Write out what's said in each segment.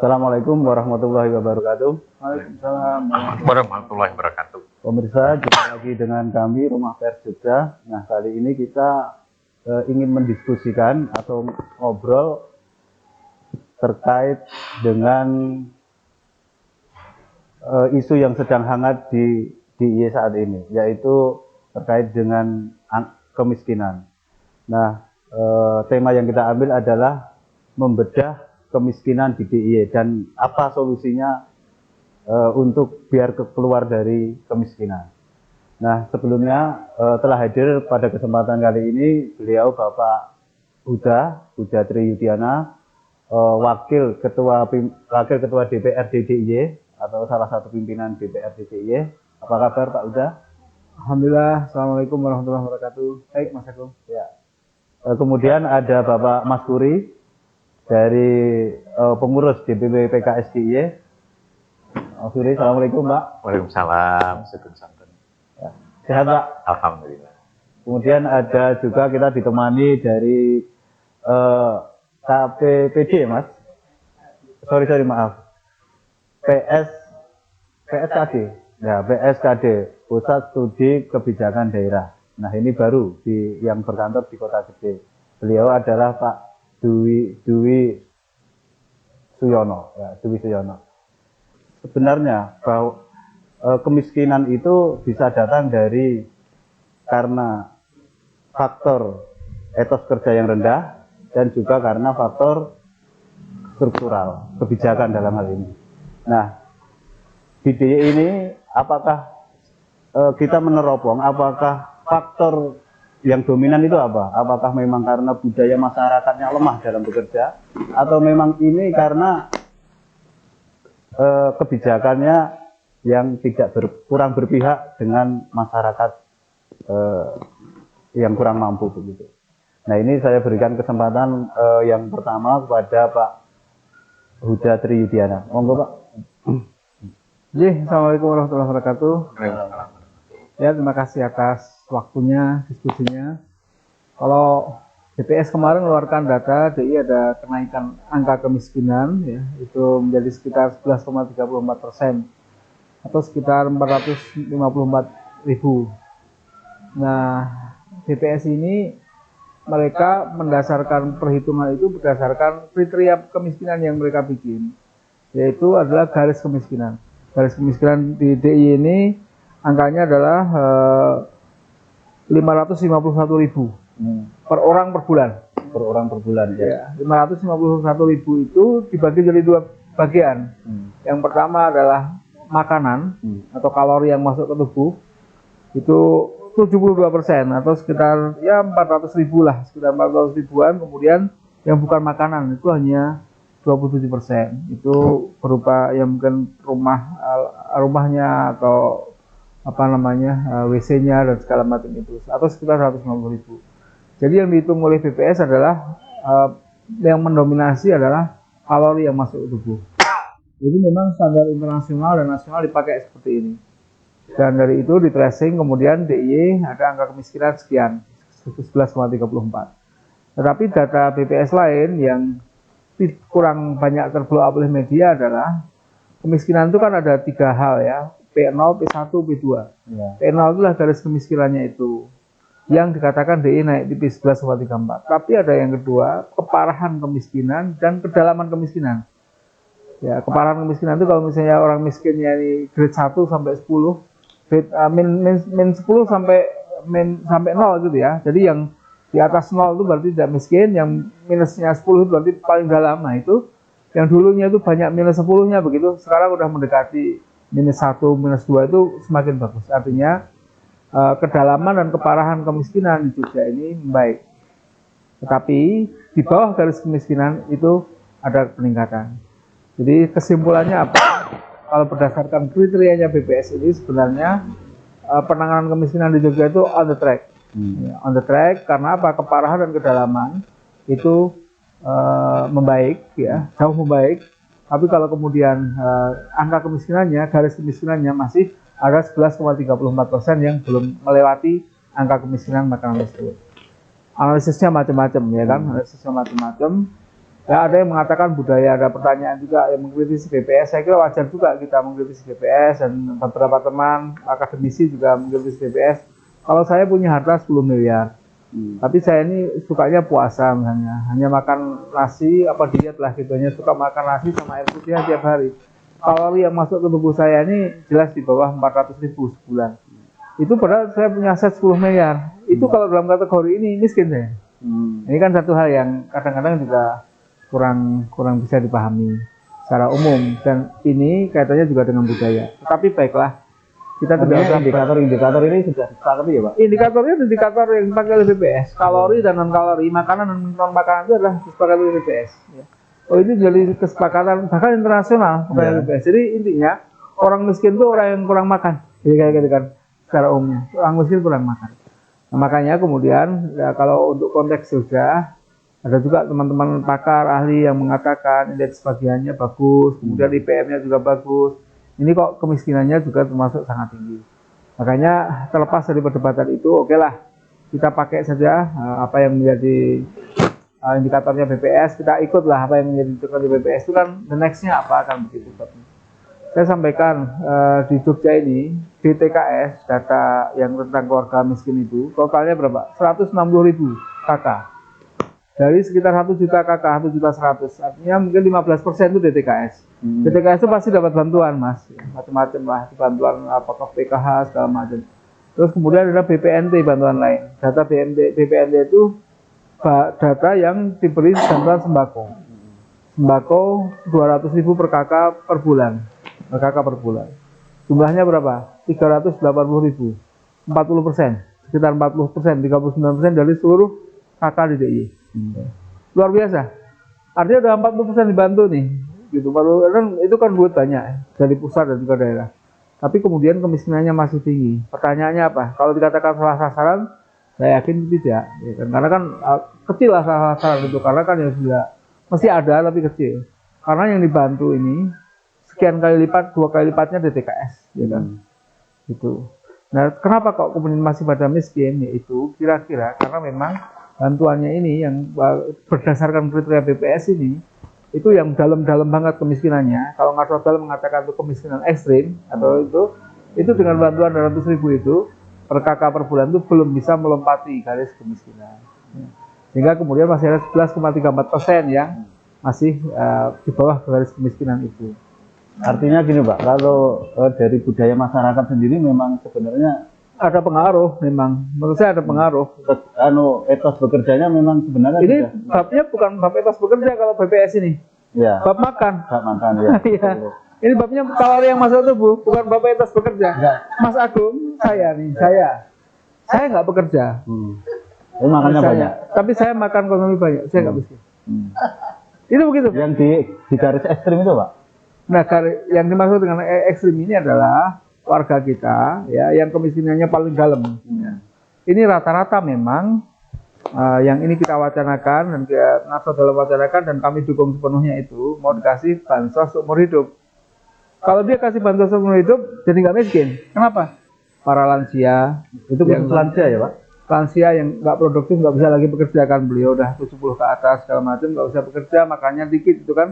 Assalamualaikum warahmatullahi wabarakatuh. Waalaikumsalam warahmatullahi wabarakatuh. Pemirsa, jumpa lagi dengan kami Rumah Pers Jogja. Nah, kali ini kita ingin mendiskusikan atau ngobrol terkait dengan isu yang sedang hangat di DIY saat ini, yaitu terkait dengan kemiskinan. Nah, tema yang kita ambil adalah membedah kemiskinan di DIY dan apa solusinya untuk biar keluar dari kemiskinan. Nah, sebelumnya telah hadir pada kesempatan kali ini beliau Bapak Huda Triyudiana, Wakil Ketua DPRD DIY atau salah satu pimpinan DPRD DIY. Apa kabar Pak Huda? Alhamdulillah, Assalamualaikum warahmatullahi wabarakatuh. Baik, Mas Agung. Ya. Kemudian ada Bapak Mas Puri dari pengurus DPP PKS DIY. Mas Puri, Assalamualaikum Pak. Waalaikumsalam. Ya. Sehat Pak? Alhamdulillah. Kemudian ada juga kita ditemani dari KPPD Mas. Sorry maaf. PSKD. Ya, PSKD, Pusat Studi Kebijakan Daerah. Nah, ini baru yang berkantor di Kota Gede. Beliau adalah Pak Dwi Suyono. Ya, Dwi Suyono. Sebenarnya bahwa kemiskinan itu bisa datang karena faktor etos kerja yang rendah dan juga karena faktor struktural kebijakan dalam hal ini. Nah, di DIY ini apakah kita meneropong, apakah faktor yang dominan itu apa? Apakah memang karena budaya masyarakatnya lemah dalam bekerja, atau memang ini karena kebijakannya yang kurang berpihak dengan masyarakat yang kurang mampu begitu. Nah, ini saya berikan kesempatan yang pertama kepada Pak Huda Triyudiana. Monggo Pak. Assalamualaikum warahmatullahi wabarakatuh. Ya, terima kasih atas waktunya, diskusinya. Kalau BPS kemarin mengeluarkan data, DIY ada kenaikan angka kemiskinan, ya, itu menjadi sekitar 11,34% atau sekitar 454.000. Nah, BPS ini mereka mendasarkan perhitungan itu berdasarkan kriteria kemiskinan yang mereka bikin, yaitu adalah garis kemiskinan. Garis kemiskinan di DIY ini angkanya adalah 551.000 per orang per bulan. Per orang per bulan ya. 551.000 itu dibagi jadi dua bagian. Yang pertama adalah makanan atau kalori yang masuk ke tubuh, itu 72% atau sekitar 400.000 lah, sekitar 400 ribuan. Kemudian yang bukan makanan itu hanya 27%. Itu berupa yang mungkin rumahnya atau WC-nya dan segala macam itu, atau sekitar 150.000. Jadi yang dihitung oleh BPS adalah yang mendominasi adalah kalori yang masuk ke tubuh. Jadi memang standar internasional dan nasional dipakai seperti ini. Dan dari itu di tracing, kemudian DIY ada angka kemiskinan sekian, 11,34. Tetapi data BPS lain yang kurang banyak terblow up oleh media adalah kemiskinan itu kan ada 3 hal ya, P0, P1, P2. Ya. P0 itulah garis kemiskinannya itu, yang dikatakan DIY naik di P11,34. Tapi ada yang kedua, keparahan kemiskinan dan kedalaman kemiskinan. Ya, keparahan kemiskinan itu kalau misalnya orang miskinnya ini grade 1 sampai 10, min 10 sampai 0 gitu ya. Jadi yang di atas 0 itu berarti tidak miskin, yang minusnya 10 itu berarti paling dalam. Nah, itu yang dulunya itu banyak minus 10-nya begitu, sekarang udah mendekati minus 1, minus 2, itu semakin bagus. Artinya kedalaman dan keparahan kemiskinan di Jogja ini membaik. Tetapi di bawah garis kemiskinan itu ada peningkatan. Jadi kesimpulannya apa? Kalau berdasarkan kriterianya BPS ini sebenarnya penanganan kemiskinan di Jogja itu on the track. On the track karena apa? Keparahan dan kedalaman itu membaik, ya, jauh membaik. Tapi kalau kemudian angka kemiskinannya, garis kemiskinannya masih ada 11,34% yang belum melewati angka kemiskinan makanan tersebut. Analisisnya macam-macam, ya kan? Analisisnya macam-macam. Ya, ada yang mengatakan budaya, ada pertanyaan juga yang mengkritisi BPS. Saya kira wajar juga kita mengkritisi BPS, dan beberapa teman akademisi juga mengkritisi BPS. Kalau saya punya harta 10 miliar, tapi saya ini sukanya puasa misalnya, hanya makan nasi apa diet lah gitu, hanya suka makan nasi sama air putih tiap hari. Kalori yang masuk ke tubuh saya ini jelas di bawah 400.000 sebulan. Itu padahal saya punya aset 10 miliar. Itu kalau dalam kategori ini miskin saya. Ini kan satu hal yang kadang-kadang juga kurang bisa dipahami secara umum, dan ini kaitannya juga dengan budaya. Tetapi baiklah, kita tidak usah. Indikator ini sudah disepakati ya Pak? Indikatornya indikator yang dipakai oleh BPS, kalori dan non kalori, makanan dan non makanan itu adalah disepakati oleh BPS. Oh, itu jadi kesepakatan bahkan internasional oleh BPS. Jadi intinya orang miskin itu orang yang kurang makan. Jadi kayak gitu kan secara umumnya, orang miskin kurang makan. Nah, makanya kemudian ya, kalau untuk konteks Jogja, ada juga teman-teman pakar ahli yang mengatakan indeks bagiannya bagus, kemudian IPM-nya juga bagus. Ini kok kemiskinannya juga termasuk sangat tinggi. Makanya terlepas dari perdebatan itu, oke lah, kita pakai saja apa yang menjadi indikatornya BPS, kita ikutlah apa yang menjadi indikator BPS itu kan, the next-nya apa akan begitu. Saya sampaikan di Jogja ini, DTKS, data yang tentang keluarga miskin itu, totalnya berapa? 160.000 KK. Dari sekitar 1 juta KK, 1.100.000, artinya mungkin 15% itu DTKS. DTKS itu pasti dapat bantuan, Mas, macam-macam lah, bantuan apakah PKH segala macam. Terus kemudian ada BPNT, bantuan lain. Data BPNT itu data yang diberi bantuan sembako. Sembako 200.000 per KK per bulan. Per KK per bulan. Jumlahnya berapa? 380.000. 40%, sekitar 40%, 39% dari seluruh KK di DIY. Luar biasa. Artinya udah 40% dibantu nih. Gitu. Itu kan duit banyak dari pusat dan juga daerah. Tapi kemudian kemiskinannya masih tinggi. Pertanyaannya apa? Kalau dikatakan salah sasaran, saya yakin tidak. Ya kan? Karena kan kecil lah salah sasaran itu. Karena kan ya sudah mesti ada tapi kecil. Karena yang dibantu ini sekian kali lipat, 2 kali lipatnya DTKS, ya kan? Gitu. Nah, kenapa kok kemudian masih pada miskin? Yaitu kira-kira karena memang bantuannya ini yang berdasarkan kriteria BPS ini itu yang dalam-dalam banget kemiskinannya. Kalau Ngarsotal mengatakan itu kemiskinan ekstrim atau itu dengan bantuan 200.000 itu per KK per bulan itu belum bisa melompati garis kemiskinan. Sehingga kemudian masih ada 11,34% yang masih di bawah garis kemiskinan itu. Artinya gini Pak, kalau dari budaya masyarakat sendiri memang sebenarnya ada pengaruh, memang menurut saya ada pengaruh. Etos bekerjanya memang sebenarnya ini babnya bukan bab etos bekerja kalau BPS ini, ya. Bab makan. Bab makan ya. Iya. Ini babnya kalori yang masuk tubuh, bukan bab etos bekerja. Mas Agung, saya nggak bekerja. Ini makannya banyak. Tapi saya makan konsumsi banyak, saya nggak miskin. Itu begitu. Yang di garis ekstrim itu Pak. Nah, yang dimaksud dengan ekstrim ini adalah warga kita ya yang kemiskinannya paling dalam. Ini rata-rata memang yang ini kita wacanakan dan Ngarsotal wacanakan dan kami dukung sepenuhnya itu mau dikasih bansos seumur hidup. Kalau dia kasih bansos seumur hidup jadi nggak miskin. Kenapa? Para lansia itu yang lansia ya Pak. Lansia yang nggak produktif, nggak bisa lagi bekerja kan, beliau udah 70 ke atas segala macam nggak bisa bekerja, makanya dikit itu kan.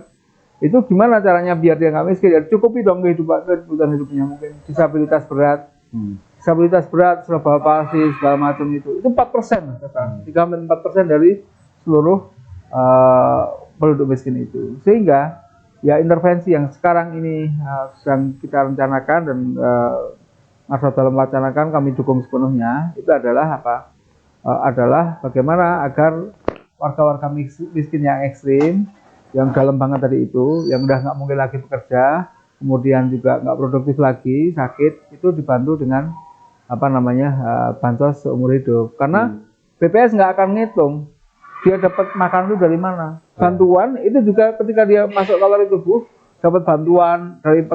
Itu gimana caranya biar dia nggak miskin? Ya cukupi dong kebutuhan hidupnya, mungkin disabilitas berat, sudah bawa palsi segala macam itu 4%, 3-4% dari seluruh penduduk miskin itu. Sehingga ya intervensi yang sekarang ini sedang kita rencanakan dan Ngarsotal wacanakan, kami dukung sepenuhnya, itu adalah apa? Adalah bagaimana agar warga-warga miskin yang ekstrim, yang dalam banget tadi itu, yang udah nggak mungkin lagi bekerja, kemudian juga nggak produktif lagi, sakit, itu dibantu dengan bansos seumur hidup. Karena BPS nggak akan ngitung dia dapat makan itu dari mana. Bantuan itu juga ketika dia masuk kalori tubuh, dapat bantuan dari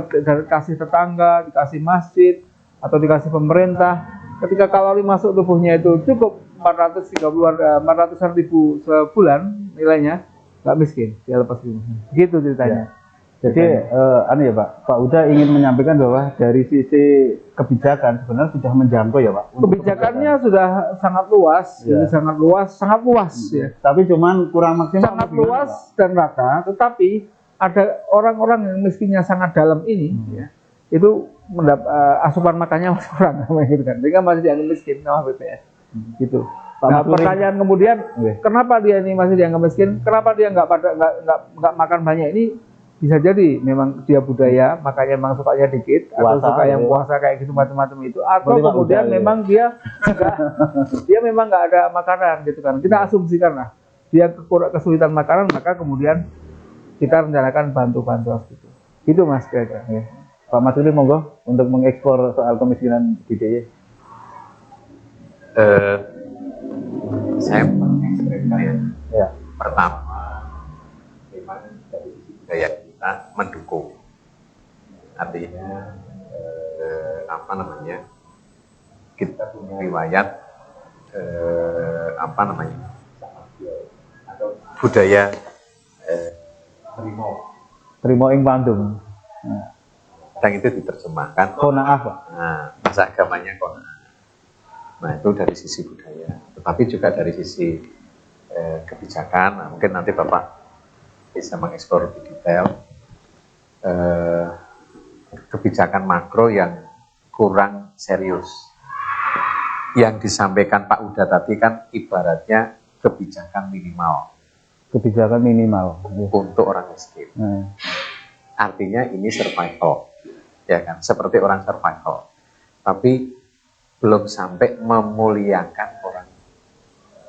kasih tetangga, dikasih masjid atau dikasih pemerintah. Ketika kalori masuk tubuhnya itu cukup 400.000 sebulan nilainya, nggak miskin, dia lepas rumah. Begitu ceritanya. Jadi anu ya Pak Huda ingin menyampaikan bahwa dari sisi kebijakan sebenarnya sudah menjangkau ya Pak. Kebijakannya sudah sangat luas, Ya. sangat luas ya. Tapi cuman kurang maksimal. Sangat luas dan rata, tetapi ada orang-orang yang miskinnya sangat dalam ini, ya, itu asupan makannya masih kurang, gitu kan. Sehingga masih dianggap miskin sama BPS, gitu. Nah, pertanyaan kemudian, kenapa dia ini masih dianggap miskin? Kenapa dia nggak makan banyak? Ini bisa jadi memang dia budaya, makanya memang sukanya dikit, atau suka yang puasa kayak gitu macam-macam itu, atau kemudian memang dia memang nggak ada makanan, gitu kan. Kita asumsikan lah, dia kesulitan makanan, maka kemudian kita rencanakan bantu-bantu gitu. Itu Mas kira-kira. Ya. Pak Masudi monggo untuk mengekspor soal kemiskinan di DIY. Saya mengekspresikan Ya. pertama memang dari sisi budaya kita mendukung, artinya kita punya riwayat budaya Trimo ing Bandung. yang itu diterjemahkan Qanaah Pak. nah, bahasa agamanya qanaah. Nah itu dari sisi budaya, tetapi juga dari sisi kebijakan. Nah, mungkin nanti Bapak bisa mengeksplor lebih detail kebijakan makro yang kurang serius. Yang disampaikan Pak Huda tadi kan ibaratnya kebijakan minimal. Kebijakan minimal Untuk orang miskin. Artinya ini survival, ya kan? Seperti orang survival, tapi belum sampai memuliakan orang.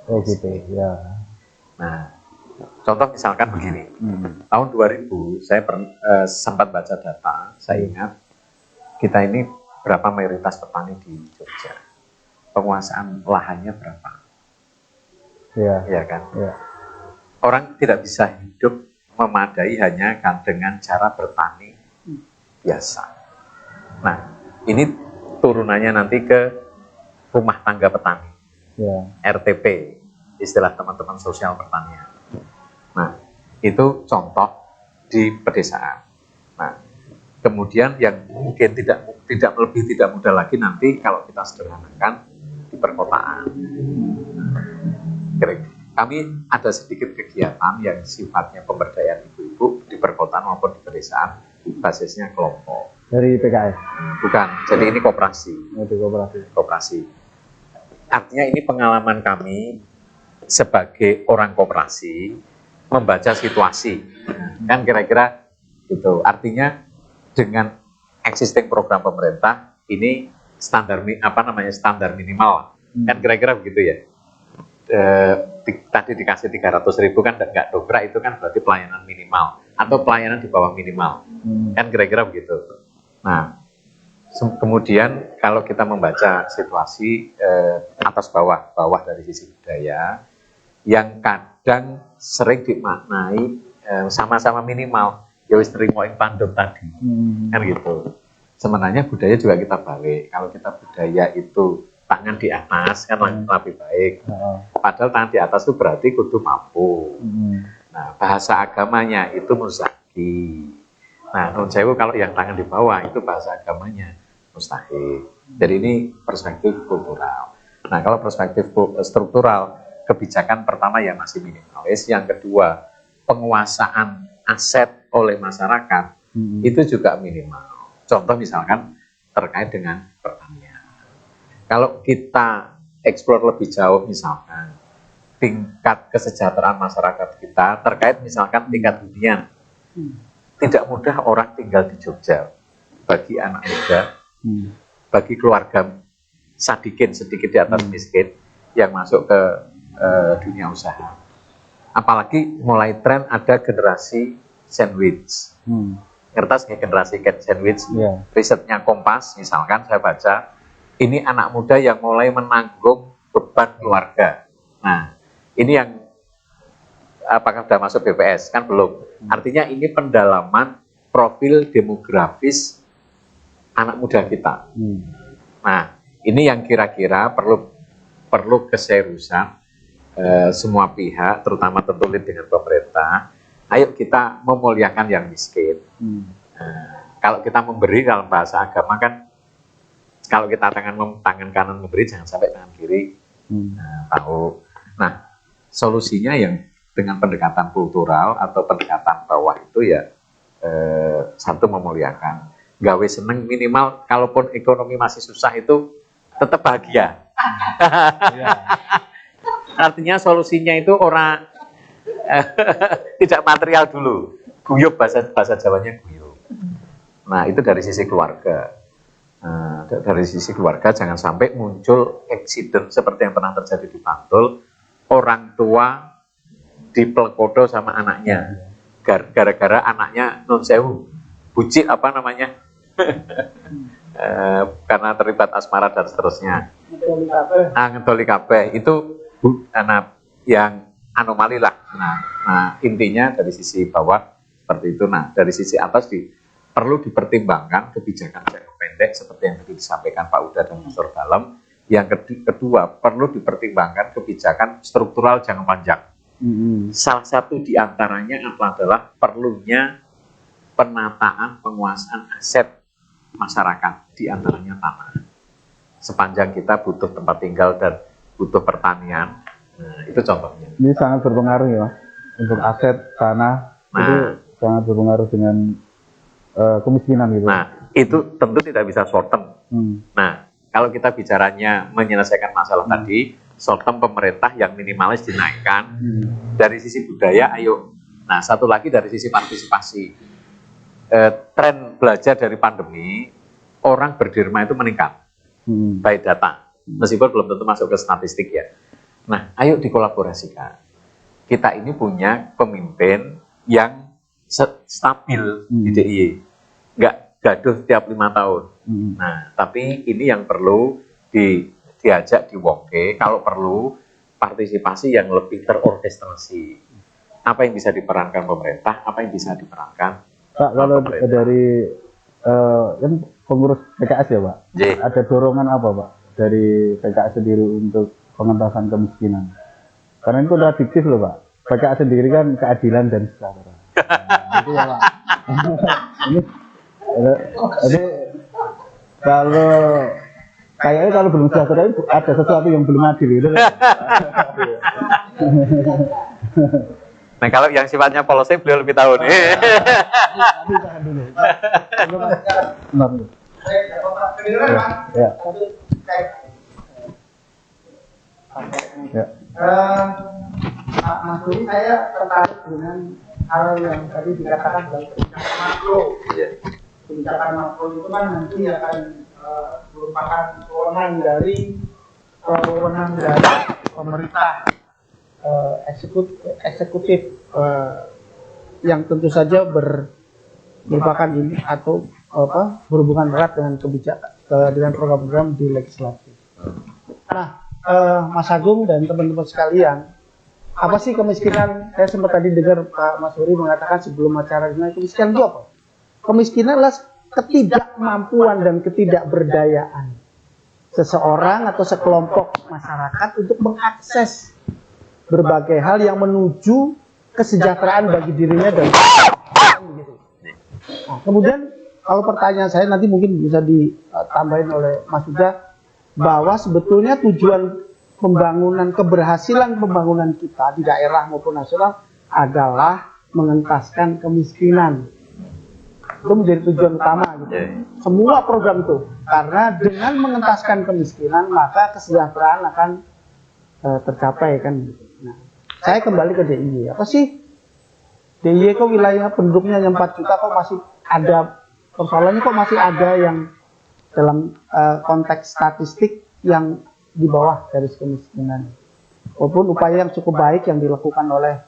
Oh gitu, ya. Nah, contoh misalkan begini, tahun 2000 saya sempat baca data, saya ingat kita ini berapa mayoritas petani di Jogja, penguasaan lahannya berapa, ya kan? Ya. Orang tidak bisa hidup memadai hanya kan dengan cara bertani biasa. Nah, ini turunannya nanti ke rumah tangga petani, Ya. RTP, istilah teman-teman sosial pertanian. Nah, itu contoh di pedesaan. Nah, kemudian yang mungkin tidak mudah lagi nanti kalau kita sederhanakan di perkotaan. Kami ada sedikit kegiatan yang sifatnya pemberdayaan ibu-ibu di perkotaan maupun di pedesaan, basisnya kelompok. Dari PKS? Bukan, jadi ini koperasi. Itu Koperasi. Artinya ini pengalaman kami sebagai orang koperasi membaca situasi. Kan kira-kira itu. Artinya dengan existing program pemerintah ini standar minimal. Kan kira-kira begitu ya. Tadi dikasih 300.000 kan nggak dobrak, itu kan berarti pelayanan minimal atau pelayanan di bawah minimal, kan kira-kira begitu. Nah, kemudian kalau kita membaca situasi atas bawah dari sisi budaya yang kadang sering dimaknai sama-sama minimal, ya wis trimo ing pandem tadi, kan gitu. Sebenarnya budaya juga kita balik. Kalau kita budaya itu tangan di atas kan lebih baik. Padahal tangan di atas itu berarti kudu mampu. Nah, bahasa agamanya itu muzaki. Nah, nun sewu kalau yang tangan di bawah itu bahasa agamanya mustahil. Jadi ini perspektif kultural. Nah, kalau perspektif struktural, kebijakan pertama yang masih minimalis, yang kedua penguasaan aset oleh masyarakat itu juga minimal. Contoh misalkan terkait dengan pertanian. Kalau kita eksplor lebih jauh misalkan tingkat kesejahteraan masyarakat kita terkait misalkan tingkat hunian. Tidak mudah orang tinggal di Jogja bagi anak muda, bagi keluarga sedikit di atas miskin yang masuk ke dunia usaha. Apalagi mulai tren ada generasi sandwich. Kertas generasi sandwich. Risetnya Kompas misalkan saya baca, ini anak muda yang mulai menanggung beban keluarga. Nah, ini yang apakah sudah masuk BPS? Kan belum. Artinya ini pendalaman profil demografis anak muda kita. Nah, ini yang kira-kira perlu keseriusan semua pihak, terutama tentu dengan pemerintah, ayo kita memuliakan yang miskin. Kalau kita memberi dalam bahasa agama kan, kalau kita tangan kanan memberi, jangan sampai tangan kiri tahu. Nah, solusinya yang dengan pendekatan kultural atau pendekatan bawah itu ya satu memuliakan, gawe seneng minimal, kalaupun ekonomi masih susah itu tetap bahagia. Artinya solusinya itu orang tidak material dulu, guyub, bahasa Jawanya guyub. Nah, itu dari sisi keluarga. Dari sisi keluarga jangan sampai muncul insiden seperti yang pernah terjadi di Bantul, orang tua dipelkodo sama anaknya, gara-gara anaknya non sewu, bucik apa namanya, karena terlibat asmara dan seterusnya. Ngedoli kabeh itu yang anomali lah. Nah, intinya dari sisi bawah seperti itu. Nah, dari sisi atas perlu dipertimbangkan kebijakan jangka pendek seperti yang tadi disampaikan Pak Uda dan Mas Dalem. Yang kedua, perlu dipertimbangkan kebijakan struktural jangka panjang. Salah satu di antaranya adalah perlunya penataan penguasaan aset masyarakat, di antaranya tanah. Sepanjang kita butuh tempat tinggal dan butuh pertanian, itu contohnya. Ini sangat berpengaruh ya, untuk aset tanah itu sangat berpengaruh dengan kemiskinan gitu. Nah, itu tentu tidak bisa short term. Nah, kalau kita bicaranya menyelesaikan masalah tadi, short term pemerintah yang minimalis dinaikkan. Dari sisi budaya, ayo. Nah, satu lagi dari sisi partisipasi. Tren belajar dari pandemi, orang berderma itu meningkat. By data. Meskipun belum tentu masuk ke statistik ya. Nah, ayo dikolaborasikan. Kita ini punya pemimpin yang stabil di DIY. Nggak gaduh tiap 5 tahun. Nah, tapi ini yang perlu diajak diwongke, kalau perlu partisipasi yang lebih terorkestrasi. Apa yang bisa diperankan pemerintah, apa yang bisa diperankan Pak, kalau dari kan pengurus PKS ya Pak, ada dorongan apa Pak dari PKS sendiri untuk pengentasan kemiskinan? Karena itu kontradiktif loh Pak, PKS sendiri kan keadilan dan sejahtera. Itu ya Pak. Ini kalau kayaknya kalau belum sejahtera itu ada sesuatu yang belum adil gitu. Nah, kalau yang sifatnya policy beliau lebih tahu nih. Ya. Mas Duri, saya tertarik dengan hal yang tadi dikatakan dalam kebijakan makro. Kebijakan makro itu kan nanti akan merupakan wewenang dari pemerintah eksekutif yang tentu saja merupakan ini atau berhubungan erat dengan kebijakan dengan program-program di legislatif. Nah, Mas Agung dan teman-teman sekalian, apa sih kemiskinan? Saya sempat tadi dengar Pak Mas Duri mengatakan sebelum acara ini, kemiskinan itu apa? Kemiskinan adalah ketidakmampuan dan ketidakberdayaan seseorang atau sekelompok masyarakat untuk mengakses berbagai hal yang menuju kesejahteraan bagi dirinya dan nah, kemudian kalau pertanyaan saya nanti mungkin bisa ditambahin oleh Mas Uda, bahwa sebetulnya tujuan pembangunan, keberhasilan pembangunan kita di daerah maupun nasional adalah mengentaskan kemiskinan. Itu menjadi tujuan utama gitu. Semua program itu, karena dengan mengentaskan kemiskinan maka kesejahteraan akan tercapai kan. Nah, saya kembali ke DIY. Apa sih DIY kok wilayah penduduknya yang 4 juta kok masih ada persoalannya, kok masih ada yang dalam konteks statistik yang di bawah garis kemiskinan. Walaupun upaya yang cukup baik yang dilakukan oleh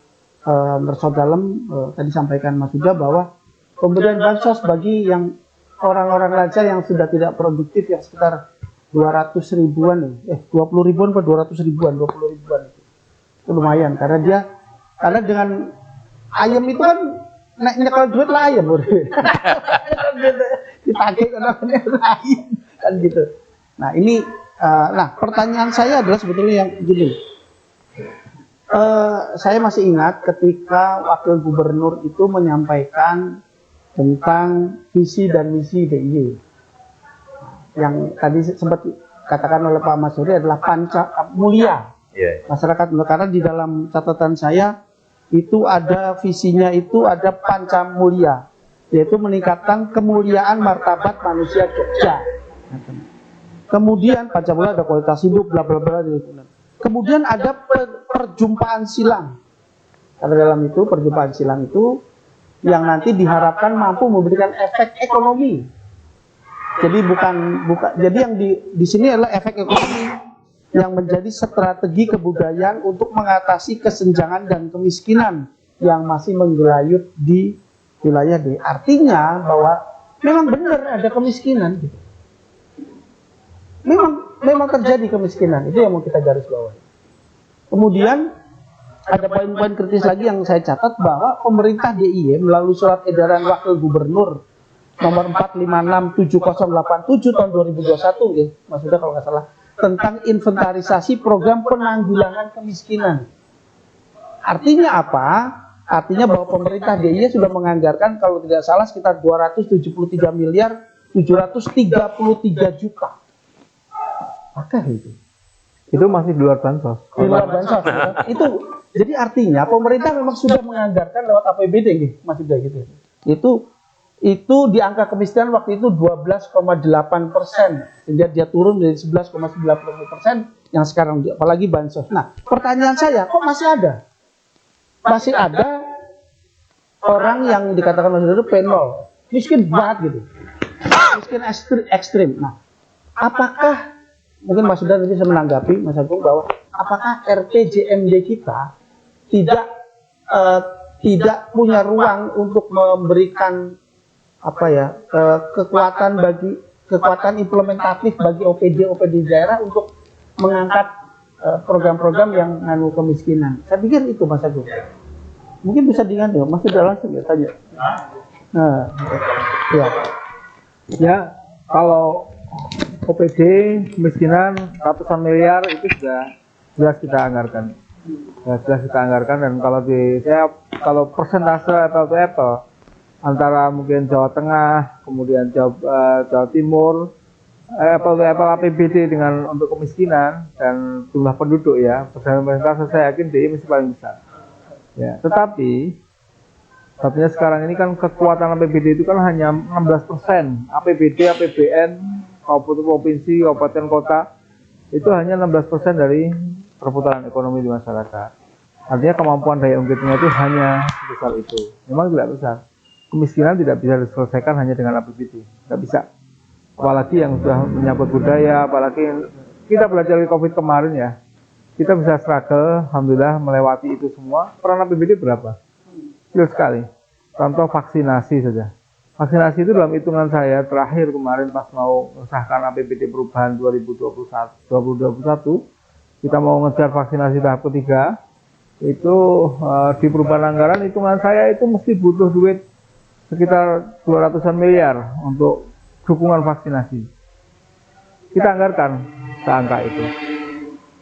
Mas Dalem tadi sampaikan Mas Uda bahwa pemberian bansos bagi yang orang-orang lansia yang sudah tidak produktif yang sekitar 200 ribuan, 20 ribuan atau 200 ribuan, 20 ribuan itu lumayan karena dengan ayam itu kan nyekel duit lah ayam ditagih karena ayam kan gitu. Nah ini, nah pertanyaan saya adalah sebetulnya yang gini, Saya masih ingat ketika Wakil Gubernur itu menyampaikan tentang visi dan misi DIY. Yang tadi sempat katakan oleh Pak Mas Suri adalah panca mulia masyarakat, karena di dalam catatan saya itu ada visinya, itu ada panca mulia, yaitu meningkatkan kemuliaan martabat manusia Jogja. Kemudian panca mulia ada kualitas hidup, bla bla bla. Kemudian ada perjumpaan silang. Karena dalam itu perjumpaan silang itu yang nanti diharapkan mampu memberikan efek ekonomi. Jadi jadi yang di sini adalah efek ekonomi yang menjadi strategi kebudayaan untuk mengatasi kesenjangan dan kemiskinan yang masih menggelayut di wilayah D. Artinya bahwa memang benar ada kemiskinan gitu. Memang terjadi kemiskinan, itu yang mau kita garis bawahi. Kemudian ada poin-poin kritis lagi yang saya catat, bahwa pemerintah DIY melalui surat edaran Wakil Gubernur nomor 4567087 tahun 2021 ya, maksudnya kalau nggak salah, tentang inventarisasi program penanggulangan kemiskinan. Artinya apa? Artinya bahwa pemerintah DIY sudah menganggarkan kalau tidak salah sekitar 273 miliar 733 juta. Pakai itu. Itu masih di luar bansos. Di luar bansos. Ya. Itu jadi artinya pemerintah memang sudah menganggarkan lewat APBD gitu, Mas Yuda gitu. Itu di angka kemiskinan waktu itu 12,8%, sehingga dia turun dari 11,90% yang sekarang, apalagi bansos. Nah, pertanyaan saya, kok masih ada? Masih ada orang yang dikatakan Mas Yuda itu P0, miskin banget gitu, miskin ekstrim. Nah, apakah mungkin Mas Yuda bisa menanggapi, Mas Agung, bahwa apakah RPJMD kita tidak punya ruang untuk memberikan kekuatan implementatif bagi OPD daerah untuk mengangkat program-program yang nganu kemiskinan. Saya pikir itu, Mas Agung. Mungkin bisa diingat ya, Mas Yuda langsung ya tanya. Ya, kalau OPD kemiskinan ratusan miliar itu sudah jelas kita anggarkan. Dan kalau persentase apple to apple antara mungkin Jawa Tengah, kemudian Jawa Timur, apple to apple APBD dengan untuk kemiskinan dan jumlah penduduk ya, persentase saya yakin DIY masih paling besar. Ya, tetapi artinya sekarang ini kan kekuatan APBD itu kan hanya 16%. APBD, APBN, kabupaten provinsi, kabupaten kota itu hanya 16% dari perputaran ekonomi di masyarakat. Artinya kemampuan daya ungkitnya itu hanya sebesar itu. Memang tidak besar. Kemiskinan tidak bisa diselesaikan hanya dengan APBD. Tidak bisa. Apalagi yang sudah menyangkut budaya, apalagi kita belajar di COVID kemarin ya. Kita bisa struggle, alhamdulillah melewati itu semua. Peran APBD berapa? Kecil sekali. Contoh vaksinasi saja. Vaksinasi itu dalam hitungan saya terakhir kemarin pas mau mengesahkan APBD perubahan 2021, kita mau ngejar vaksinasi tahap ketiga, itu di perubahan anggaran hitungan saya itu mesti butuh duit sekitar 200-an miliar untuk dukungan vaksinasi. Kita anggarkan ke angka itu.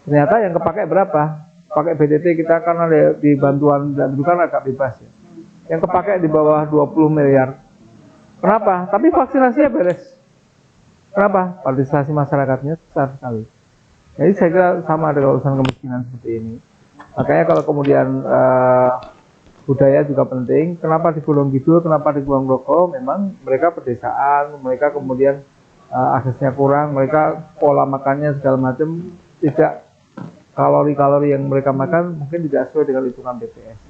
Ternyata yang kepakai berapa? Pakai BDT kita karena di bantuan dan bukan agak bebas ya. Yang kepakai di bawah 20 miliar. Kenapa? Tapi vaksinasinya beres. Kenapa? Partisipasi masyarakatnya besar sekali. Jadi saya kira sama dengan urusan kemiskinan seperti ini. Makanya kalau kemudian budaya juga penting. Kenapa di Gunung Kidul, kenapa di Kulon Progo? Memang mereka pedesaan, mereka kemudian aksesnya kurang, mereka pola makannya segala macam tidak, kalori-kalori yang mereka makan mungkin tidak sesuai dengan hitungan BPS.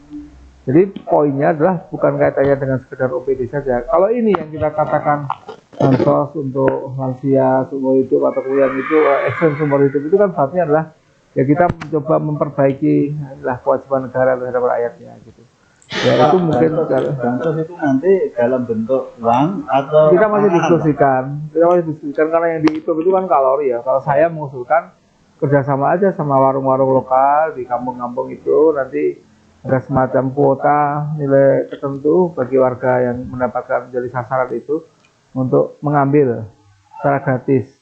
Jadi poinnya adalah bukan kaitannya dengan sekedar OPD saja. Kalau ini yang kita katakan bansos untuk lansia, seumur hidup atau yang itu ekstrim seumur hidup, itu kan saatnya adalah ya kita mencoba memperbaiki kewajiban negara terhadap rakyatnya gitu. Ya itu mungkin bansos itu nanti dalam bentuk uang atau kita masih diskusikan karena yang dihitung itu kan kalori ya. Kalau saya mengusulkan kerjasama aja sama warung-warung lokal di kampung-kampung itu, nanti ada semacam kuota nilai tertentu bagi warga yang mendapatkan menjadi sasaran itu untuk mengambil secara gratis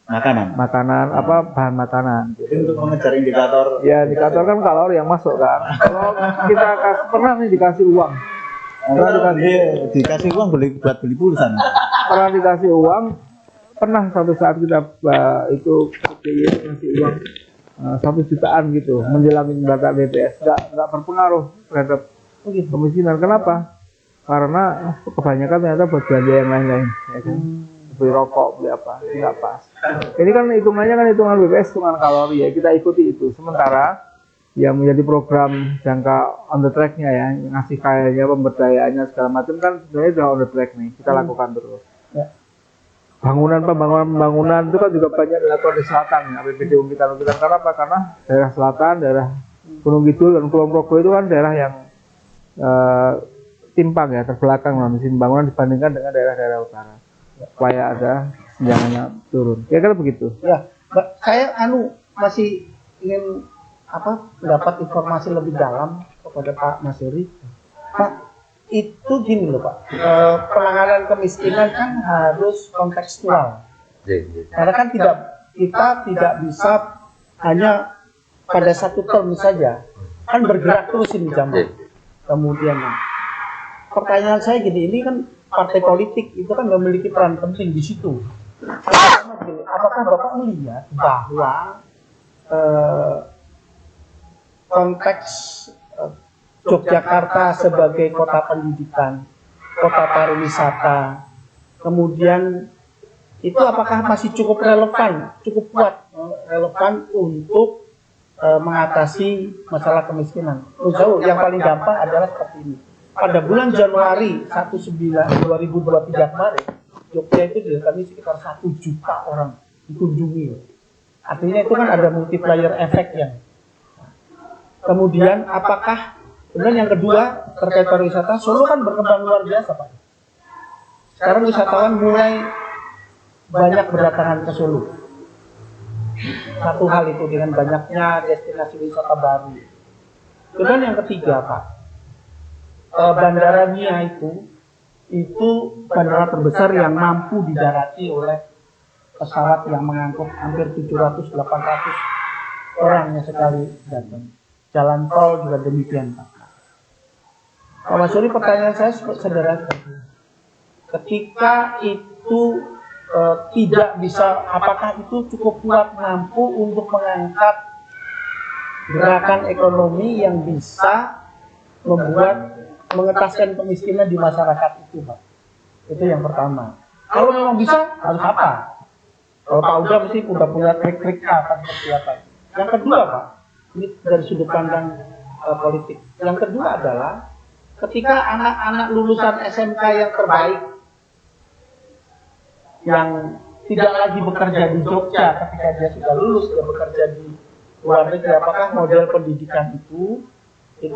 makanan apa bahan makanan. Jadi untuk mengejar indikator. Ya indikator kan kalori yang masuk kan. Kalau kita pernah nih dikasih uang, Dikasih uang buat beli pulsa. pernah dikasih uang, pernah suatu saat kita itu kasih uang 1 jutaan gitu menjelang data BPS, nggak berpengaruh terhadap kemiskinan. Kenapa? Karena kebanyakan ternyata buat belanja yang lain-lain, ya kan? Beli rokok, beli apa, nggak pas. Ini kan hitungannya kan hitungan BPS, hitungan kalori ya, kita ikuti itu. Sementara yang menjadi program jangka on the track-nya ya, ngasih kayanya, pemberdayaannya segala macam kan sebenarnya sudah on the track nih, kita lakukan terus. Pembangunan itu kan juga banyak dilakukan di selatan ya, APBD kita lakukan. Karena apa? Karena daerah selatan, daerah Gunung Kidul dan Kulon Progo itu kan daerah yang timpang ya, terbelakang dalam sisi pembangunan dibandingkan dengan daerah-daerah utara. Supaya ada senjangannya turun. Kira-kira begitu. Ya, saya masih ingin mendapat informasi lebih dalam kepada Pak Masyuri. Pak, itu gini loh Pak, penanganan kemiskinan kan harus kontekstual. Karena kan kita tidak bisa hanya pada satu term saja, kan bergerak terus ini zaman. Kemudian, pertanyaan saya gini, ini kan partai politik itu kan memiliki peran penting di situ. Apakah Bapak melihat bahwa konteks Yogyakarta sebagai kota pendidikan, kota pariwisata, kemudian itu apakah masih cukup relevan, cukup kuat relevan untuk mengatasi masalah kemiskinan? Jauh, yang paling gampang adalah seperti ini. Pada bulan Januari 2023 kemarin, Jogja itu didatangi sekitar 1 juta orang dikunjungi. Artinya itu kan ada multiplier efek yang. Kemudian kemudian yang kedua terkait pariwisata, Solo kan berkembang luar biasa Pak. Sekarang wisatawan mulai banyak berdatangan ke Solo. Satu hal itu dengan banyaknya destinasi wisata baru. Kemudian yang ketiga Pak, bandaranya itu bandara terbesar yang mampu didarati oleh pesawat yang mengangkut hampir 700-800 orang yang sekali datang. Jalan tol juga demikian Pak. Pak Masyuri, pertanyaan saya sederhana. Ketika itu tidak bisa, apakah itu cukup kuat mampu untuk mengangkat gerakan ekonomi yang bisa mengetaskan kemiskinan di masyarakat itu Pak? Itu yang pertama. Kalau memang bisa, harus apa? Kalau Pak Uda mesti udah punya trik-triknya akan seperti apa. Yang kedua Pak, ini dari sudut pandang politik. Yang kedua adalah ketika anak-anak lulusan SMK yang terbaik, yang tidak lagi bekerja di Jogja, ketika dia sudah lulus, dia bekerja di luar negeri, apakah model pendidikan itu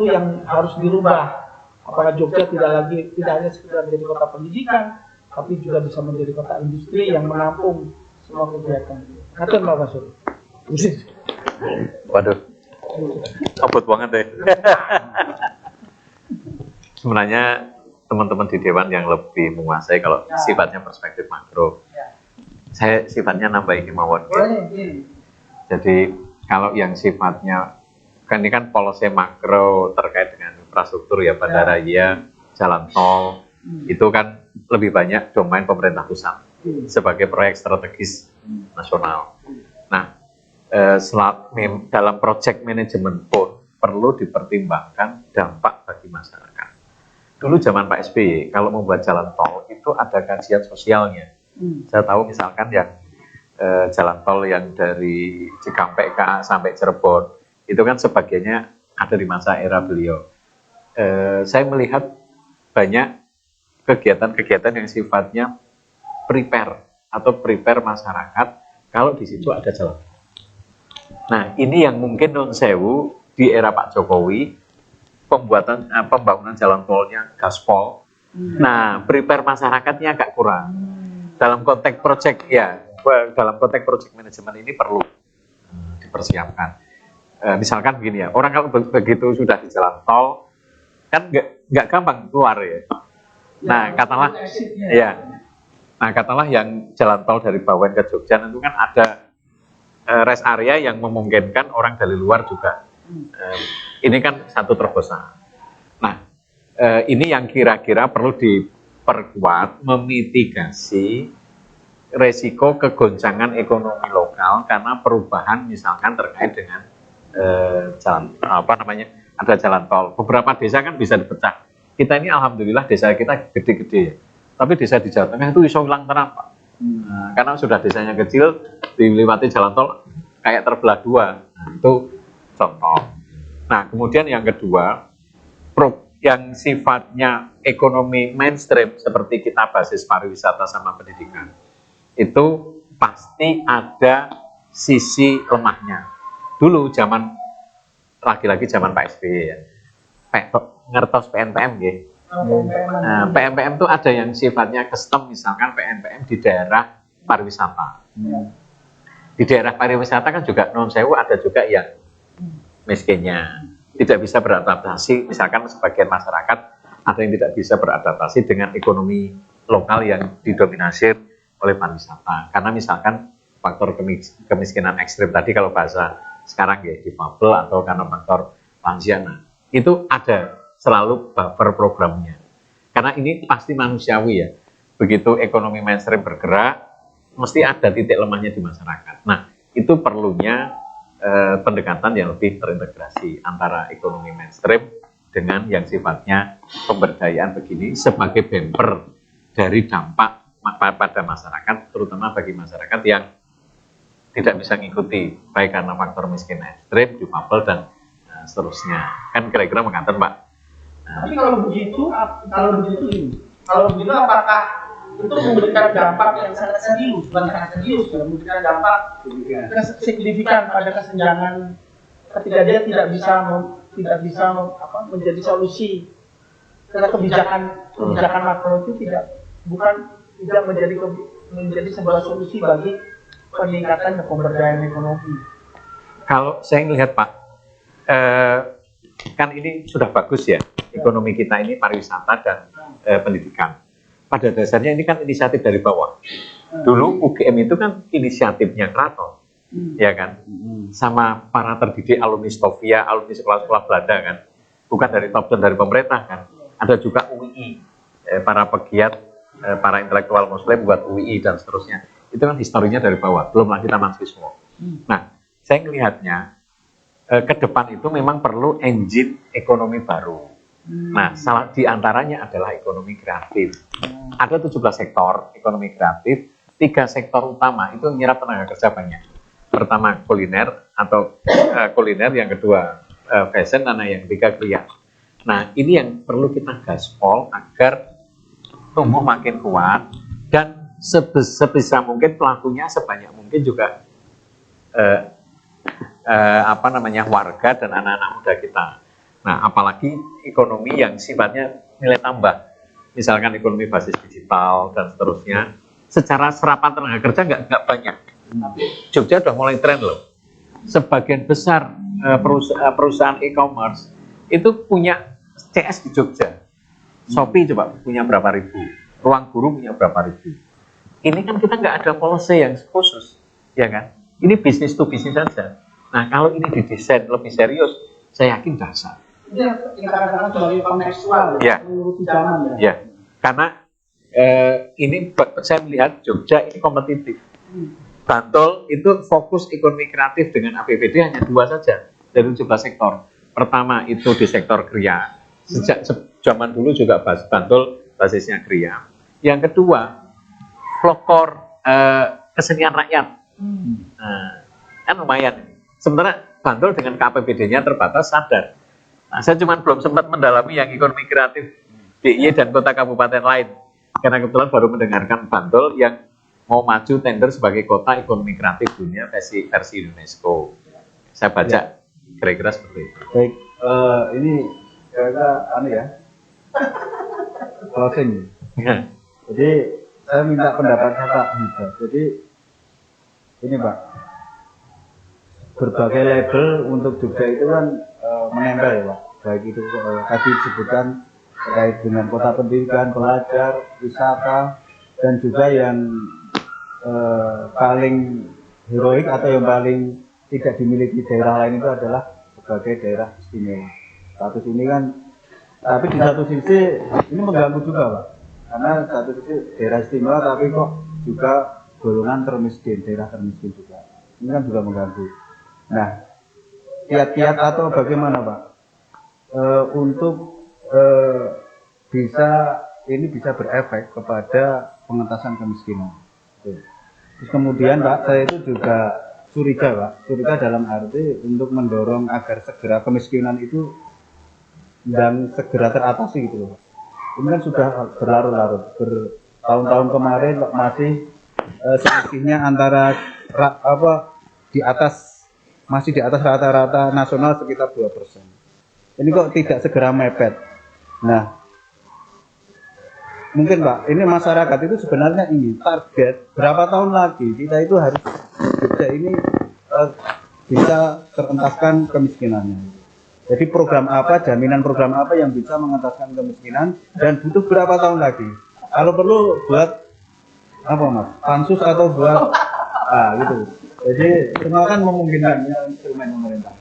yang harus dirubah? Apakah Jogja tidak hanya sekedar menjadi kota pendidikan, tapi juga bisa menjadi kota industri yang menampung semua kegiatan. Ngaten Pak Masyuri. Waduh, abot banget deh. Sebenarnya teman-teman di Dewan yang lebih menguasai kalau sifatnya perspektif makro. Saya sifatnya nambahin mawon. Jadi kalau yang sifatnya ini kan policy makro terkait dengan infrastruktur ya, bandara ya, jalan tol, itu kan lebih banyak domain pemerintah pusat sebagai proyek strategis nasional. Nah, dalam project manajemen pun perlu dipertimbangkan dampak bagi masyarakat. Dulu zaman Pak SBY, kalau membuat jalan tol itu ada kajian sosialnya. Saya tahu misalkan yang jalan tol yang dari Cikampek sampai Cirebon, itu kan sebagiannya ada di masa era beliau. Saya melihat banyak kegiatan-kegiatan yang sifatnya prepare masyarakat kalau di situ ada jalan. Nah, ini yang mungkin non sewu di era Pak Jokowi, pembangunan jalan tolnya gaspol. Nah, prepare masyarakatnya agak kurang. Dalam konteks dalam konteks project manajemen ini perlu dipersiapkan. Misalkan begini ya, orang kalau begitu sudah di jalan tol, kan nggak gampang keluar ya. Nah, katakanlah, ya, Nah, katalah yang jalan tol dari Bawen ke Jogja itu kan ada rest area yang memungkinkan orang dari luar juga. Ini kan satu terobosan. Nah, ini yang kira-kira perlu diperkuat, memitigasi resiko kegoncangan ekonomi lokal karena perubahan misalkan terkait dengan jalan ada jalan tol. Beberapa desa kan bisa dipecah. Kita ini alhamdulillah desa kita gede-gede ya. Tapi desa di Jawa Tengah itu bisa hilang terang, Pak. Karena sudah desanya kecil, dilewati jalan tol kayak terbelah dua. Nah, itu contoh. Nah, kemudian yang kedua, yang sifatnya ekonomi mainstream seperti kita basis pariwisata sama pendidikan, itu pasti ada sisi lemahnya. Dulu zaman, lagi-lagi zaman Pak SBY ya, ngertos PNPM ya. Nah, PNPM itu ada yang sifatnya custom, misalkan PNPM di daerah pariwisata. Di daerah pariwisata kan juga non sewu ada juga yang miskinnya, tidak bisa beradaptasi, misalkan sebagian masyarakat ada yang tidak bisa beradaptasi dengan ekonomi lokal yang didominasi oleh pariwisata. Karena misalkan faktor kemiskinan ekstrim tadi kalau bahasa sekarang ya difabel atau karena faktor lansia, itu ada selalu buffer programnya. Karena ini pasti manusiawi ya. Begitu ekonomi mainstream bergerak, mesti ada titik lemahnya di masyarakat. Nah, itu perlunya pendekatan yang lebih terintegrasi antara ekonomi mainstream dengan yang sifatnya pemberdayaan begini sebagai bumper dari dampak pada masyarakat, terutama bagi masyarakat yang tidak bisa mengikuti, baik karena faktor miskin ekstrim, difabel, dan seterusnya. Kan kira-kira mengatakan, Pak. Tapi kalau begitu apakah itu memberikan dampak yang sangat serius, bukan sangat serius, ya, memberikan dampak signifikan pada kesenjangan ketika dia tidak bisa menjadi solusi, karena kebijakan makro itu tidak menjadi sebuah solusi bagi peningkatan pemberdayaan ekonomi. Kalau saya melihat Pak, kan ini sudah bagus ya, ekonomi kita ini pariwisata dan pendidikan. Pada dasarnya ini kan inisiatif dari bawah. Dulu UGM itu kan inisiatifnya keraton, ya kan? Sama para terdidik alumni Stovia, alumni sekolah-sekolah Belanda kan, bukan dari top dan dari pemerintah kan. Ada juga UII, para pegiat, para intelektual Muslim buat UII dan seterusnya. Itu kan historinya dari bawah, belum lagi taman siswa. Nah, saya melihatnya ke depan itu memang perlu engine ekonomi baru. Nah, salah di antaranya adalah ekonomi kreatif. Ada 17 sektor ekonomi kreatif, 3 sektor utama itu menyerap tenaga kerja banyak. Pertama kuliner atau kuliner, yang kedua fashion, dan yang ketiga kria. Nah, ini yang perlu kita gaspol agar tumbuh makin kuat dan sebisa mungkin pelakunya sebanyak mungkin juga warga dan anak-anak muda kita. Nah, apalagi ekonomi yang sifatnya nilai tambah, misalkan ekonomi basis digital dan seterusnya, secara serapan tenaga kerja nggak banyak. Jogja udah mulai tren loh. Sebagian besar perusahaan e-commerce itu punya CS di Jogja. Shopee coba punya berapa ribu, Ruang Guru punya berapa ribu. Ini kan kita nggak ada policy yang khusus, ya kan? Ini bisnis to bisnis saja. Nah, kalau ini didesain lebih serius, saya yakin dasar. Ini kita katakan sebagai kontekstual, ya, menurut zaman ya. Ya, karena ini saya melihat Jogja ini kompetitif. Bantul itu fokus ekonomi kreatif dengan APBD hanya 2 saja dari 17 sektor. Pertama itu di sektor kria. Sejak zaman dulu juga Bantul basisnya kria. Yang kedua, folklor kesenian rakyat. Kan lumayan. Sementara Bantul dengan KPBD-nya terbatas sadar. Nah, saya cuma belum sempat mendalami yang ekonomi kreatif DIY dan kota kabupaten lain. Karena kebetulan baru mendengarkan Bantul yang mau maju tender sebagai kota ekonomi kreatif dunia versi UNESCO. Saya baca kira-kira seperti itu. Baik, ini kira-kira closing. Jadi saya minta pendapatnya Pak Huda. Jadi ini Pak, berbagai label untuk Jogja itu kan menempel ya Pak. Baik itu tadi disebutkan terkait dengan kota pendidikan, pelajar, wisata, dan juga yang paling heroik atau yang paling tidak dimiliki daerah lain itu adalah sebagai daerah istimewa. Status ini kan, tapi di satu sisi ini mengganggu juga Pak, karena satu sisi daerah istimewa tapi kok juga golongan termiskin, daerah termiskin juga. Ini kan juga mengganggu. Nah, kiat-kiat atau bagaimana Pak untuk bisa berefek kepada pengentasan kemiskinan. Terus kemudian Pak, saya itu juga curiga dalam arti untuk mendorong agar segera kemiskinan itu dan segera teratasi gitu loh. Ini kan sudah berlarut-larut, bertahun-tahun kemarin masih selisihnya antara masih di atas rata-rata nasional sekitar 2%. Ini kok tidak segera mepet. Nah, mungkin Pak, ini masyarakat itu sebenarnya ini target berapa tahun lagi kita itu harus bisa terentaskan kemiskinannya. Jadi program apa, jaminan program apa yang bisa mengentaskan kemiskinan dan butuh berapa tahun lagi? Kalau perlu buat apa Mas? Pansus atau buat gitu. Jadi semua kan memungkinkan instrumen pemerintah.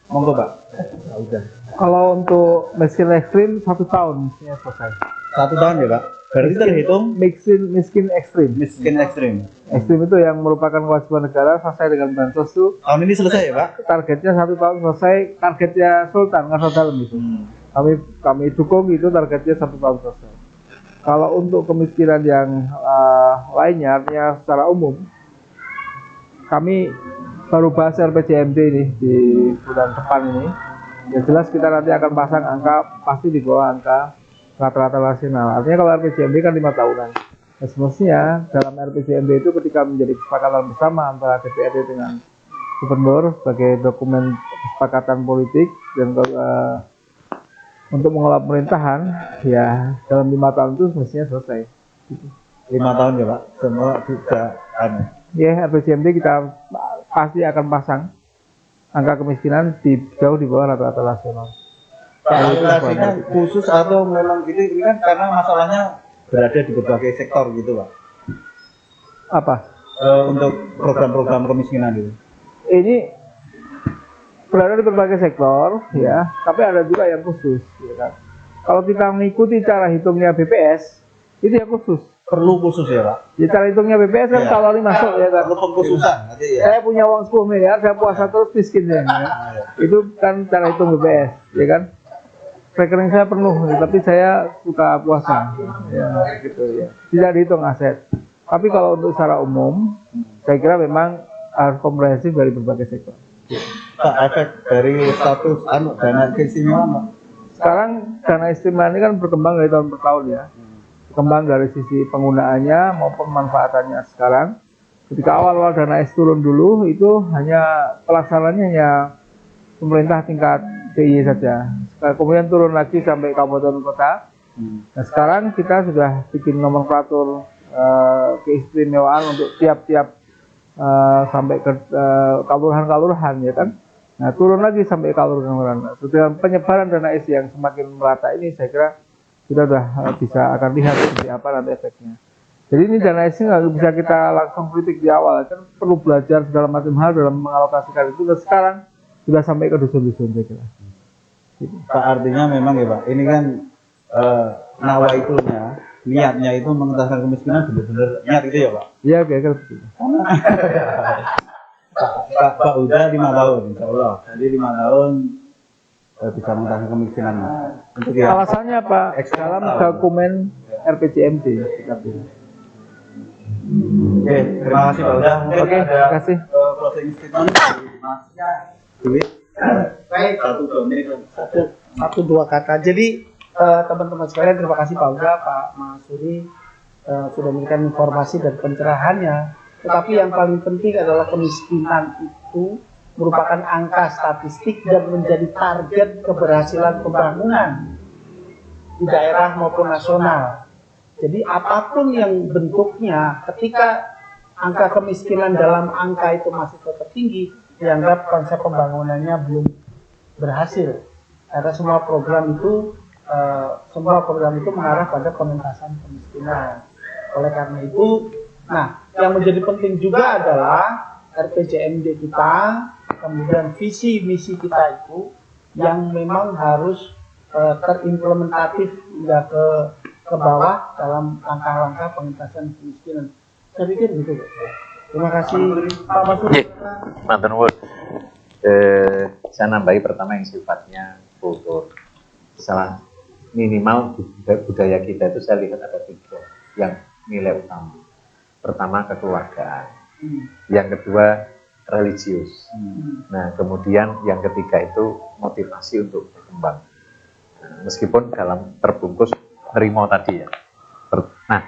Monggo Pak. Nah, udah. Kalau untuk miskin ekstrim 1 tahun mestinya selesai. 1 tahun ya Pak? Berarti terhitung Miskin ekstrim. miskin ekstrim. Ekstrim itu yang merupakan kewajiban negara selesai dengan bansos itu. Tahun ini selesai ya Pak? Targetnya 1 tahun selesai. Targetnya Sultan nggak dalam itu. Kami dukung itu targetnya 1 tahun selesai. Kalau untuk kemiskinan yang lainnya, artinya secara umum, kami baru bahas RPJMD ini di bulan depan ini. Ya jelas kita nanti akan pasang angka pasti di bawah angka rata-rata nasional. Artinya kalau RPJMD kan 5 tahunan. Nah, semestinya dalam RPJMD itu ketika menjadi kesepakatan bersama antara DPRD dengan Gubernur sebagai dokumen kesepakatan politik dan untuk mengelola pemerintahan, ya dalam 5 tahun itu semestinya selesai. 5 tahun ya Pak? Semua bisa Ya, RPJMD kita pasti akan pasang angka kemiskinan jauh di bawah rata-rata nasional. Kalkulasinya khusus atau memang gitu, ini kan karena masalahnya berada di berbagai sektor gitu Pak. Apa? Untuk program-program kemiskinan itu. Ini berada di berbagai sektor, ya, tapi ada juga yang khusus, ya kan. Kalau kita mengikuti cara hitungnya BPS, itu yang khusus. Perlu khusus ya Pak? Ya, cara hitungnya BPS kan kalau ini masuk ya kan. Perlu pengkhususan nanti ya. Saya punya uang 10 miliar, saya puasa terus miskin ya. Itu kan cara hitung BPS, ya kan. Rekening saya penuh, tapi saya suka puasa, ya gitu ya. Tidak dihitung aset. Tapi kalau untuk secara umum, saya kira memang harus komprehensif dari berbagai sektor. Pak, efek dari status dana keistimewaan. Sekarang dana istimewa ini kan berkembang dari tahun ke tahun ya. Berkembang dari sisi penggunaannya maupun pemanfaatannya sekarang. Ketika awal-awal dana S turun dulu, itu hanya pelaksanaannya hanya pemerintah tingkat DIY saja. Kemudian turun lagi sampai kabupaten kota. Nah sekarang kita sudah bikin nomenklatur keistimewaan untuk tiap-tiap sampai ke kalurahan-kalurahan ya kan. Nah turun lagi sampai kalurahan. Dengan penyebaran dana S yang semakin merata ini, saya kira kita sudah bisa akan lihat seperti apa nanti efeknya. Jadi ini dana S nggak bisa kita langsung kritik di awal, kan perlu belajar segala macam hal dalam mengalokasikan itu. Dan sekarang sudah sampai ke dusun-dusun saya kira. Pak, artinya memang ya Pak, ini kan nawaitunya, niatnya itu mengentaskan kemiskinan benar-benar niat itu ya Pak? Iya, kira-kira begitu. Pak udah 5 tahun, insya Allah. Jadi 5 tahun bisa mengentaskan kemiskinan. Untuk ya, alasannya Pak, dalam dokumen RPJMD. Oke, terima kasih Pak Uda. Oke, terima kasih. Closing statement dari Mas Dewi. Baik, 1-2 kata. Jadi teman-teman sekalian, terima kasih Pak Uga, Pak Mas Suri sudah memberikan informasi dan pencerahannya. Tetapi yang paling penting adalah kemiskinan itu merupakan angka statistik dan menjadi target keberhasilan pembangunan di daerah maupun nasional. Jadi apapun yang bentuknya, ketika angka kemiskinan dalam angka itu masih tetap tinggi, dianggap konsep pembangunannya belum berhasil. Karena semua program itu mengarah pada pengentasan kemiskinan. Oleh karena itu, nah yang menjadi penting juga adalah RPJMD kita, kemudian visi misi kita itu yang memang harus terimplementatif hingga ke bawah dalam langkah-langkah pengentasan kemiskinan. Saya pikir gitu. Terima kasih Pak Mas. Matur nuwun. Saya nambahi pertama yang sifatnya kultur. Salah minimal budaya kita itu saya lihat ada 3 yang nilai utama. Pertama kekeluargaan, yang kedua religius. Nah kemudian yang ketiga itu motivasi untuk berkembang. Nah, meskipun dalam terbungkus nerimo tadi ya. Nah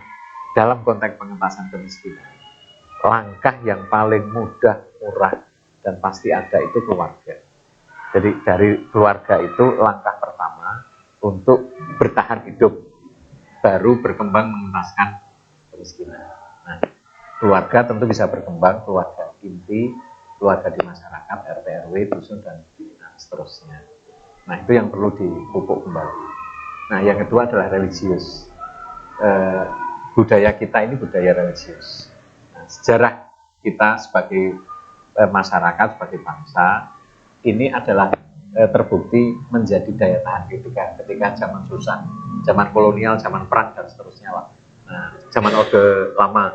dalam konteks pengentasan kemiskinan, langkah yang paling mudah, murah, dan pasti ada itu keluarga. Jadi dari keluarga itu langkah pertama untuk bertahan hidup, baru berkembang mengentaskan kemiskinan. Nah, keluarga tentu bisa berkembang, keluarga inti, keluarga di masyarakat, RT, RW, dusun, dan seterusnya. Nah, itu yang perlu dipupuk kembali. Nah, yang kedua adalah religius. Budaya kita ini budaya religius. Nah, sejarah kita sebagai masyarakat, sebagai bangsa, ini adalah terbukti menjadi daya tahan ketika zaman susah, zaman kolonial, zaman perang, dan seterusnya lah. Nah, zaman Orde Lama,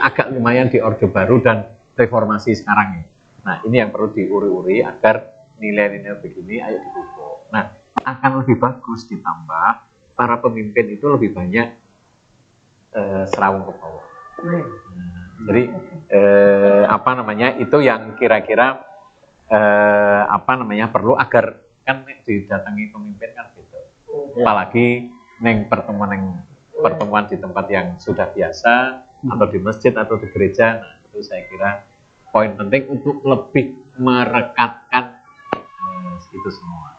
agak lumayan di Orde Baru dan reformasi sekarang ini. Nah, ini yang perlu diuri-uri agar nilai-nilai begini ayo dipupuk. Nah, akan lebih bagus ditambah para pemimpin itu lebih banyak serawung ke bawah. Jadi apa namanya itu yang kira-kira perlu agar kan didatangi pemimpin kan gitu. Apalagi pertemuan di tempat yang sudah biasa atau di masjid atau di gereja. Nah, itu saya kira poin penting untuk lebih merekatkan itu semua.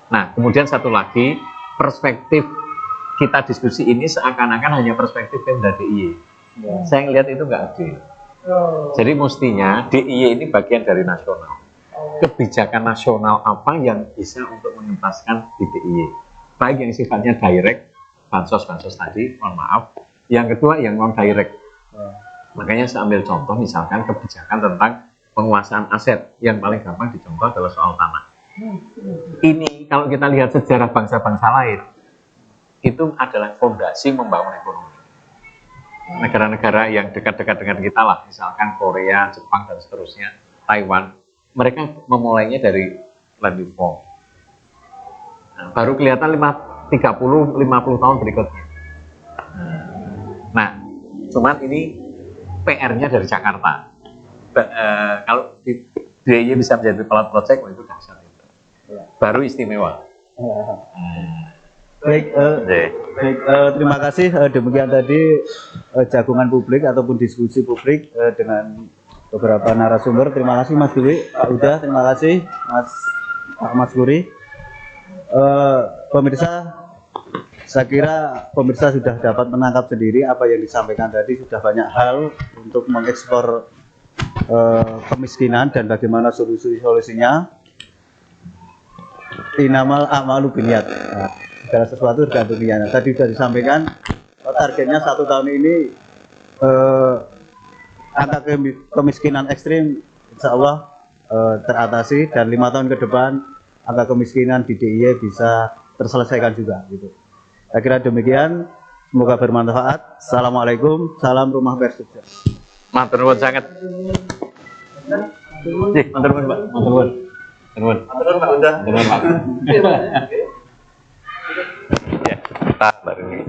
Nah, kemudian satu lagi perspektif kita diskusi ini seakan-akan hanya perspektif Pemda DIY. Saya ngelihat itu nggak adil. Jadi mestinya DIY ini bagian dari nasional. Kebijakan nasional apa yang bisa untuk mengentaskan di DIY? Baik yang sifatnya direct, bansos-bansos tadi, mohon maaf. Yang kedua yang non direct. Makanya saya ambil contoh misalkan kebijakan tentang penguasaan aset yang paling gampang dicontoh adalah soal tanah. Ini kalau kita lihat sejarah bangsa-bangsa lain, itu adalah fondasi membangun ekonomi. Negara-negara yang dekat-dekat dengan kita lah, misalkan Korea, Jepang, dan seterusnya, Taiwan, mereka memulainya dari land reform. Nah, baru kelihatan 30-50 tahun berikutnya. Nah, cuman ini PR-nya dari Jakarta. Kalau di DIY bisa menjadi pilot project, itu dahsyat itu. Baru istimewa. Baik, terima kasih. Demikian tadi jagungan publik ataupun diskusi publik dengan beberapa narasumber. Terima kasih Mas Dwi, Pak Uda, terima kasih Mas Guri. Pemirsa, saya kira pemirsa sudah dapat menangkap sendiri apa yang disampaikan tadi. Sudah banyak hal untuk mengeksplor kemiskinan dan bagaimana solusinya. Inamal a'malu binniyat. Segala sesuatu tergantung niatnya. Tadi sudah disampaikan targetnya 1 tahun ini angka kemiskinan ekstrim insya Allah teratasi dan 5 tahun ke depan angka kemiskinan di DIY bisa terselesaikan juga gitu. Saya kira demikian, semoga bermanfaat. Assalamualaikum, salam Rumah Pers Jogja. Matur nuwun sangat. Matur nuwun Pak, matur nuwun. Matur nuwun Pak Uda. Matur nuwun Pak. Ya, kita bareng.